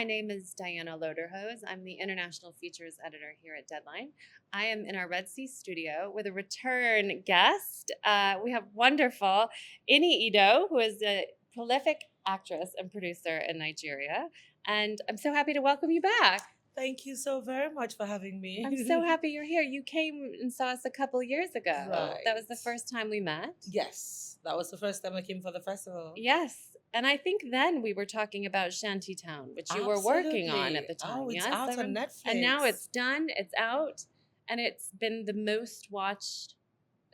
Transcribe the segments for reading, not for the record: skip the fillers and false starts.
name is Diana Loderhose. I'm the International Features Editor here at Deadline. I am in our Red Sea studio with a return guest. We have wonderful Ini Edo, who is a prolific actress and producer in Nigeria. And I'm so happy to welcome you back. Thank you so very much for having me. I'm so happy you're here. You came and saw us a couple years ago. Right. That was the first time we met. Yes, that was the first time I came for the festival. Yes. And I think then we were talking about Shanty Town, which you were working on at the time. Oh, it's yes? out on Netflix. And now it's done, it's out, and it's been the most watched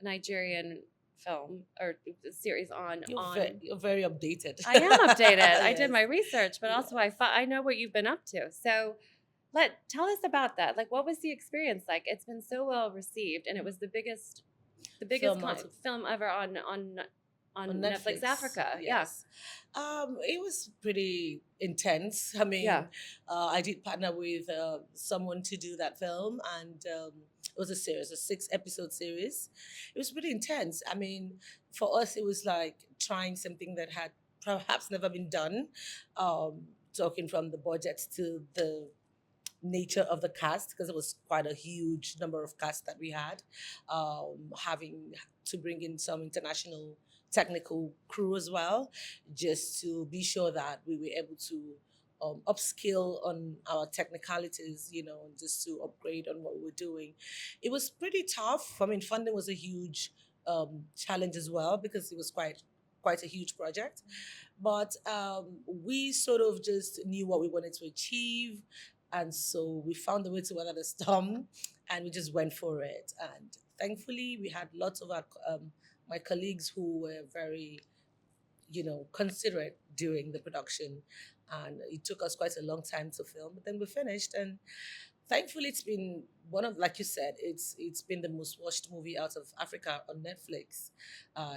Nigerian film or series on. You're very updated. I am updated. Yes. I did my research, but also I know what you've been up to. So tell us about that. Like, what was the experience like? It's been so well received, and it was the biggest film ever on Netflix Africa. Yes. It was pretty intense. I mean, I did partner with someone to do that film, and it was a 6-episode series. It was pretty intense. I mean, for us, it was like trying something that had perhaps never been done, talking from the budget to the nature of the cast, because it was quite a huge number of cast that we had, having to bring in some international technical crew as well, just to be sure that we were able to upskill on our technicalities, and just to upgrade on what we were doing. It was pretty tough. I mean, funding was a huge challenge as well, because it was quite a huge project. But we sort of just knew what we wanted to achieve. And so we found a way to weather the storm, and we just went for it. And thankfully, we had lots of my colleagues who were very, considerate during the production. And it took us quite a long time to film, but then we finished. And thankfully, it's been like you said, it's been the most watched movie out of Africa on Netflix.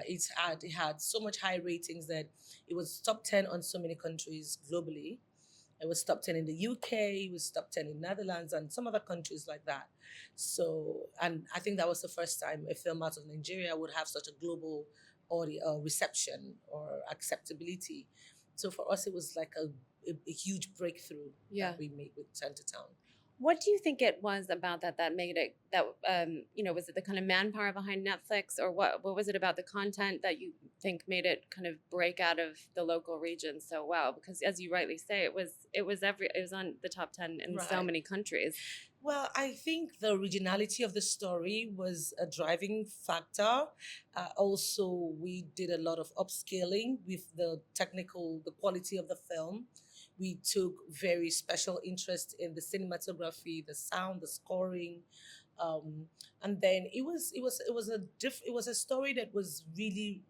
It had so much high ratings that it was top 10 on so many countries globally. It was top 10 in the UK, it was top 10 in Netherlands and some other countries like that. So, and I think that was the first time a film out of Nigeria would have such a global audio reception or acceptability. So for us, it was like a huge breakthrough that we made with Shanty Town. What do you think it was about that made it, was it the kind of manpower behind Netflix, or what was it about the content that you think made it kind of break out of the local region so well? Because as you rightly say, it was on the top 10 in so many countries. Well, I think the originality of the story was a driving factor. Also, we did a lot of upscaling with the quality of the film. We took very special interest in the cinematography, the sound, the scoring, and then it was a story that was really,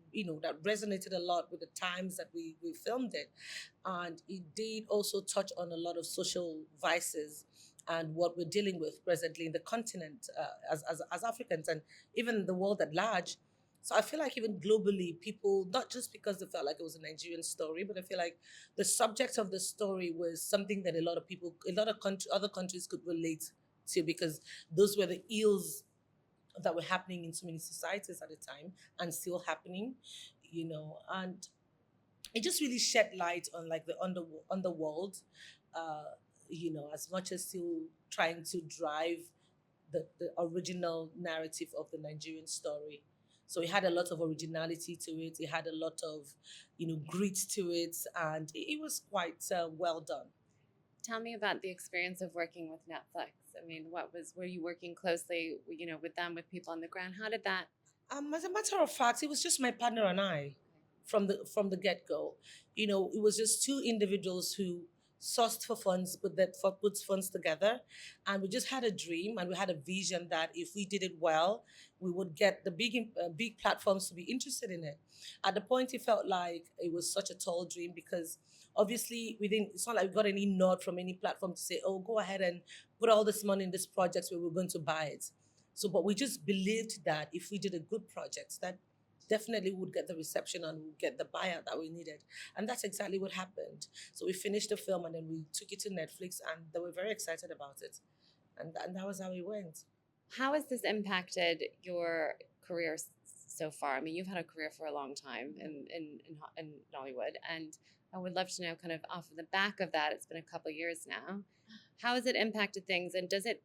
that resonated a lot with the times that we filmed it, and it did also touch on a lot of social vices and what we're dealing with presently in the continent as Africans and even the world at large. So I feel like even globally, people, not just because they felt like it was a Nigerian story, but I feel like the subject of the story was something that other countries could relate to, because those were the ills that were happening in so many societies at the time and still happening, and it just really shed light on like the underworld, as much as still trying to drive the original narrative of the Nigerian story. So it had a lot of originality to it. It had a lot of, grit to it, and it was quite well done. Tell me about the experience of working with Netflix. I mean, were you working closely, with them, with people on the ground? How did that? As a matter of fact, it was just my partner and I from the get-go. It was just two individuals who sourced for funds, put funds together, and we just had a dream and we had a vision that if we did it well, we would get the big platforms to be interested in it. At the point, it felt like it was such a tall dream, because obviously it's not like we got any nod from any platform to say, oh, go ahead and put all this money in this project where we're going to buy it. So, but we just believed that if we did a good project, that definitely would get the reception and would get the buyout that we needed. And that's exactly what happened. So we finished the film and then we took it to Netflix, and they were very excited about it. And that was how it went. How has this impacted your career so far? I mean, you've had a career for a long time in Nollywood, and I would love to know, kind of off of the back of that, it's been a couple of years now. How has it impacted things, and does it?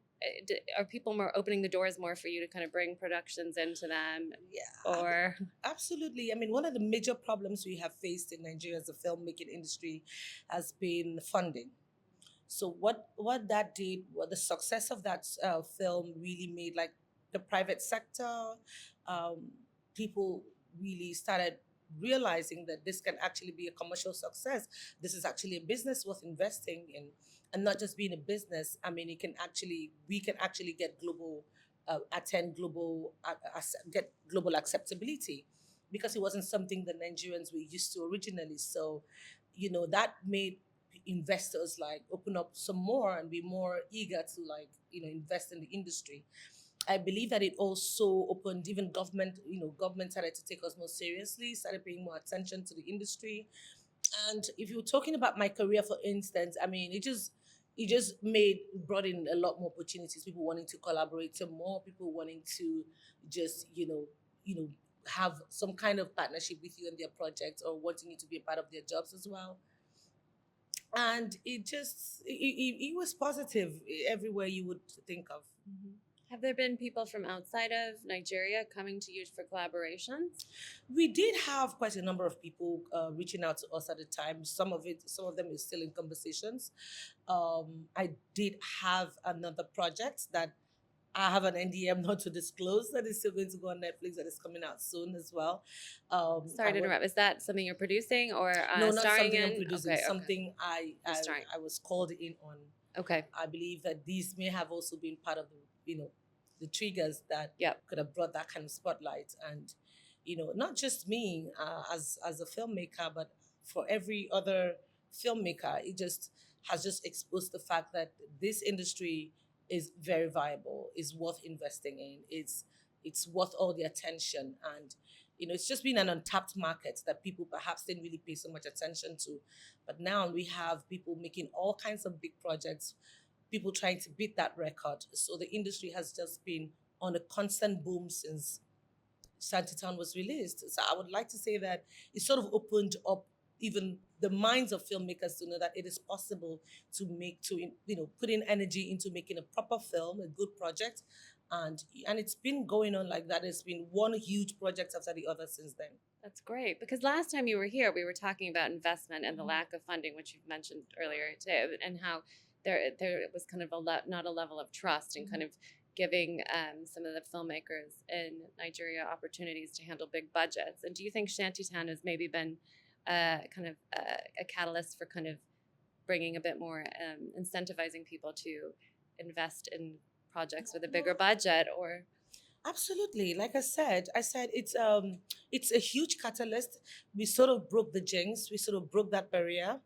Are people more opening the doors more for you to kind of bring productions into them, Yeah, or absolutely. I mean, one of the major problems we have faced in Nigeria as a filmmaking industry has been funding. So what that did, what the success of that film really made, like the private sector, um, people really started realizing that this can actually be a commercial success. This is actually a business worth investing in, and not just being a business. I mean, we can actually get global, attend global, get global acceptability, because it wasn't something that Nigerians were used to originally. So, that made investors like open up some more and be more eager to, like, invest in the industry. I believe that it also opened, even government started to take us more seriously, started paying more attention to the industry. And if you're talking about my career, for instance, I mean, it just brought in a lot more opportunities, people wanting to collaborate some more, people wanting to just, have some kind of partnership with you in their projects, or wanting you to be a part of their jobs as well. And it was positive everywhere you would think of. Mhm. Have there been people from outside of Nigeria coming to you for collaborations? We did have quite a number of people reaching out to us at the time. Some of them is still in conversations. I did have another project that I have an NDM not to disclose, that is still going to go on Netflix, that is coming out soon as well. Sorry I to would interrupt. Is that something you're producing or No, not starring something I'm in? producing. Okay, okay. Something You're starring. I was called in on. Okay. I believe that these may have also been part of the triggers that Yep. could have brought that kind of spotlight. And not just me as a filmmaker, but for every other filmmaker, it just has just exposed the fact that this industry is very viable, is worth investing in. It's worth all the attention. And it's just been an untapped market that people perhaps didn't really pay so much attention to. But now we have people making all kinds of big projects, people trying to beat that record. So the industry has just been on a constant boom since Shanty Town was released. So I would like to say that it sort of opened up even the minds of filmmakers to know that it is possible to put in energy into making a proper film, a good project. And it's been going on like that. It's been one huge project after the other since then. That's great, because last time you were here, we were talking about investment and the Mhm. lack of funding, which you've mentioned earlier too, and how there was kind of not a level of trust and kind of giving some of the filmmakers in Nigeria opportunities to handle big budgets. And do you think Shantytown has maybe been kind of a catalyst for kind of bringing a bit more incentivizing people to invest in projects with a bigger budget? Or Absolutely. Like I said it's a huge catalyst. We sort of broke the jinx. We sort of broke that barrier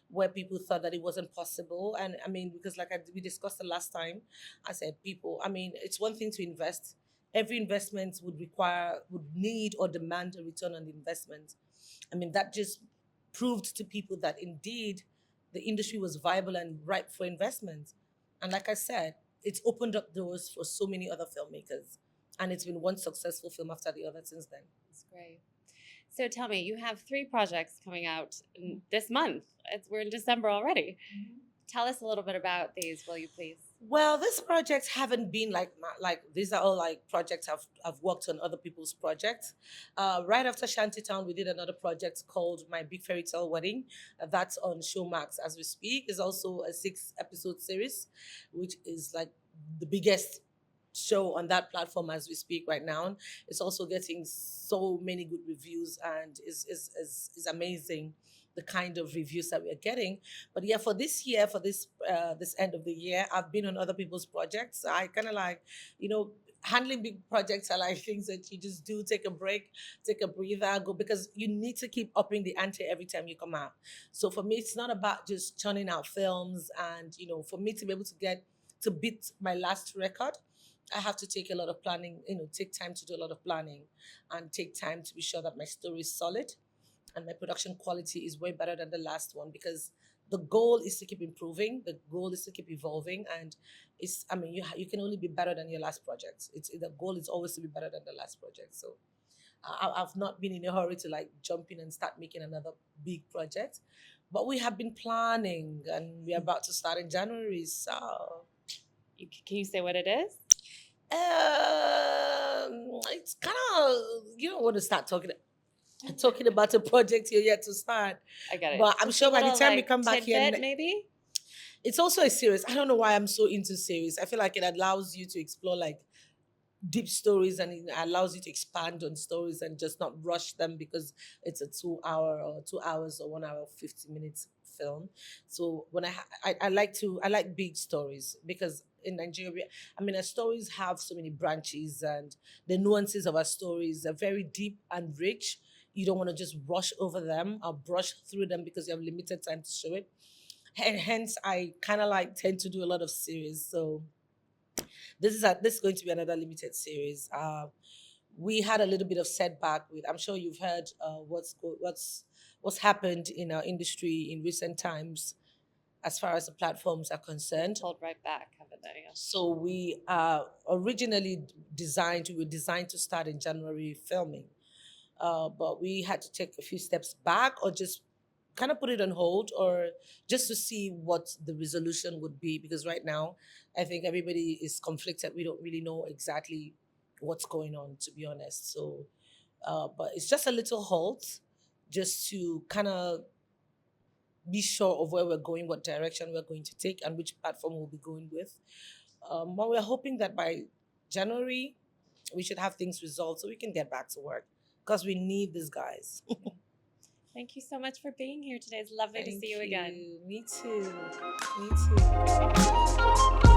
where people thought that it wasn't possible. And I mean, because we discussed the last time, I said people. I mean, it's one thing to invest. Every investment would need or demand a return on the investment. I mean, that just proved to people that indeed the industry was viable and ripe for investment. And like I said, it's opened up doors for so many other filmmakers. And it's been one successful film after the other since then. that's great. So tell me, you have 3 projects coming out this month. We're in December already. Tell us a little bit about these, will you please? Well, these projects haven't been like these are all like projects I've worked on other people's projects. Right after Shanty Town, we did another project called My Big Fairy Tale Wedding. That's on Showmax as we speak. It's also a 6 episode series, which is like the biggest show on that platform as we speak right now. It's also getting so many good reviews, and is amazing the kind of reviews that we're getting. But yeah, for this year, for this end of the year, I've been on other people's projects. I kind of like, handling big projects are like things that you just do, take a break, take a breather, go, because you need to keep upping the ante every time you come out. So for me, it's not about just churning out films. And for me to be able to get to beat my last record, I have to take a lot of planning, take time to do a lot of planning, and take time to be sure that my story is solid and my production quality is way better than the last one, because the goal is to keep improving, the goal is to keep evolving. And you can only be better than your last project. The goal is always to be better than the last project. So I've not been in a hurry to like jump in and start making another big project. But we have been planning and we're about to start in January. So Can you say what it is? it's kind of, you don't want to start talking about a project you're yet to start. I get it. But I'm Just sure a by the little, time we like, come back here, tidbit, maybe. it's also a series. I don't know why I'm so into series. I feel like it allows you to explore like deep stories and it allows you to expand on stories and just not rush them because it's a 2 hour or 2 hours or 1 hour 50 minutes film. So when I like big stories because in Nigeria, I mean, our stories have so many branches and the nuances of our stories are very deep and rich. You don't want to just rush over them or brush through them because you have limited time to show it. And hence, I kind of like tend to do a lot of series. So this is going to be another limited series. We had a little bit of setback with. I'm sure you've heard what's happened in our industry in recent times, as far as the platforms are concerned. Pulled right back, haven't they? So we originally we were designed to start in January filming, but we had to take a few steps back or just kind of put it on hold or just to see what the resolution would be because right now I think everybody is conflicted. We don't really know exactly what's going on, to be honest. So but it's just a little halt just to kind of be sure of where we're going, what direction we're going to take, and which platform we'll be going with. But we're hoping that by January we should have things resolved so we can get back to work because we need these guys. Thank you so much for being here today. It's lovely to see you again. Me too. Me too.